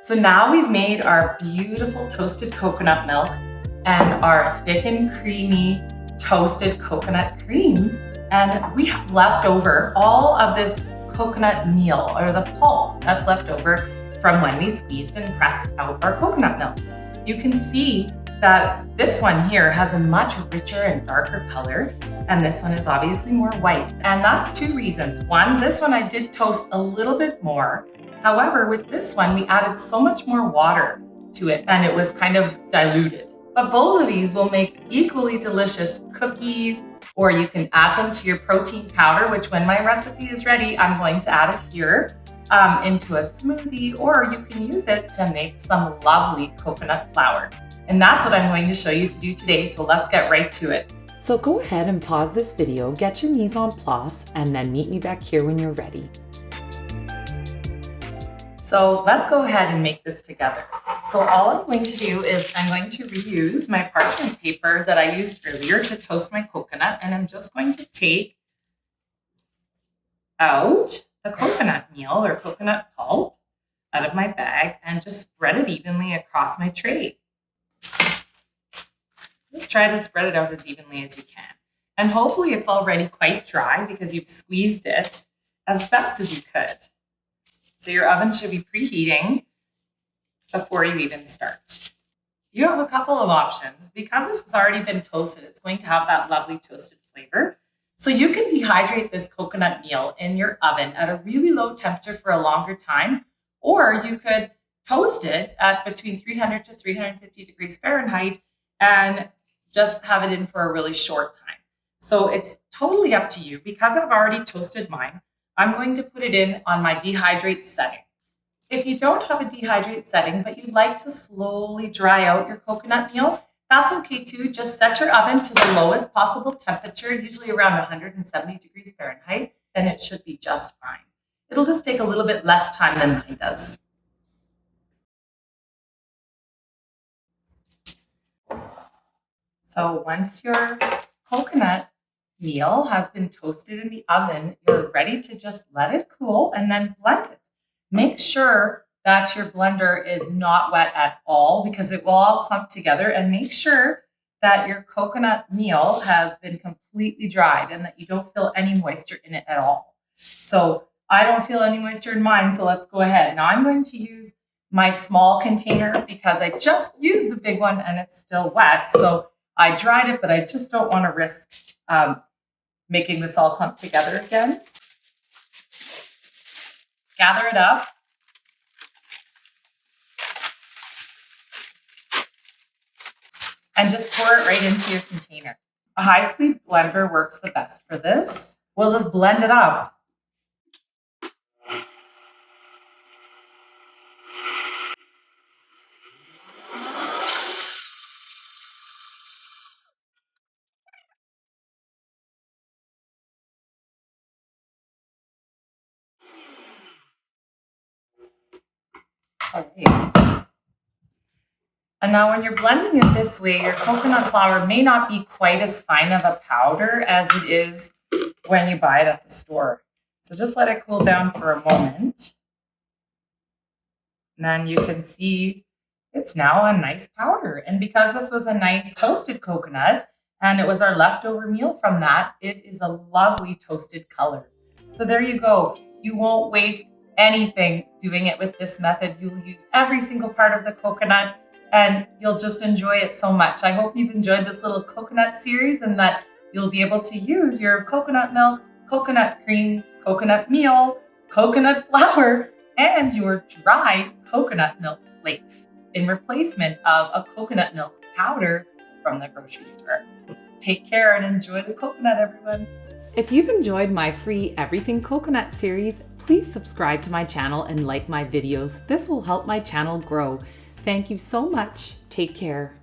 So now we've made our beautiful toasted coconut milk and our thick and creamy toasted coconut cream. And we have left over all of this coconut meal, or the pulp that's left over from when we squeezed and pressed out our coconut milk. You can see that this one here has a much richer and darker color, and this one is obviously more white. And that's two reasons. One, this one I did toast a little bit more. However, with this one, we added so much more water to it and it was kind of diluted. But both of these will make equally delicious cookies, or you can add them to your protein powder, which when my recipe is ready, I'm going to add it here into a smoothie, or you can use it to make some lovely coconut flour. And that's what I'm going to show you to do today, so let's get right to it. So go ahead and pause this video, get your mise en place, and then meet me back here when you're ready. So let's go ahead and make this together. So all I'm going to do is I'm going to reuse my parchment paper that I used earlier to toast my coconut, and I'm just going to take out the coconut meal or coconut pulp out of my bag and just spread it evenly across my tray. Just try to spread it out as evenly as you can. And hopefully it's already quite dry because you've squeezed it as best as you could. So your oven should be preheating before you even start. You have a couple of options. Because this has already been toasted, it's going to have that lovely toasted flavor. So you can dehydrate this coconut meal in your oven at a really low temperature for a longer time, or you could toast it at between 300 to 350 degrees Fahrenheit and just have it in for a really short time. So it's totally up to you. Because I've already toasted mine, I'm going to put it in on my dehydrate setting. If you don't have a dehydrate setting, but you'd like to slowly dry out your coconut meal, that's okay too. Just set your oven to the lowest possible temperature, usually around 170 degrees Fahrenheit, and it should be just fine. It'll just take a little bit less time than mine does. So once your coconut meal has been toasted in the oven, you're ready to just let it cool and then blend it. Make sure that your blender is not wet at all because it will all clump together, and make sure that your coconut meal has been completely dried and that you don't feel any moisture in it at all. So I don't feel any moisture in mine, so let's go ahead. Now I'm going to use my small container because I just used the big one and it's still wet. So I dried it, but I just don't want to risk making this all clump together again. Gather it up. And just pour it right into your container. A high-speed blender works the best for this. We'll just blend it up. Okay. And now when you're blending it this way, your coconut flour may not be quite as fine of a powder as it is when you buy it at the store. So just let it cool down for a moment. And then you can see it's now a nice powder. And because this was a nice toasted coconut and it was our leftover meal from that, it is a lovely toasted color. So there you go. You won't waste anything doing it with this method. You'll use every single part of the coconut and you'll just enjoy it so much. I hope you've enjoyed this little coconut series and that you'll be able to use your coconut milk, coconut cream, coconut meal, coconut flour, and your dried coconut milk flakes in replacement of a coconut milk powder from the grocery store. Take care and enjoy the coconut, everyone. If you've enjoyed my free Everything Coconut series, please subscribe to my channel and like my videos. This will help my channel grow. Thank you so much. Take care.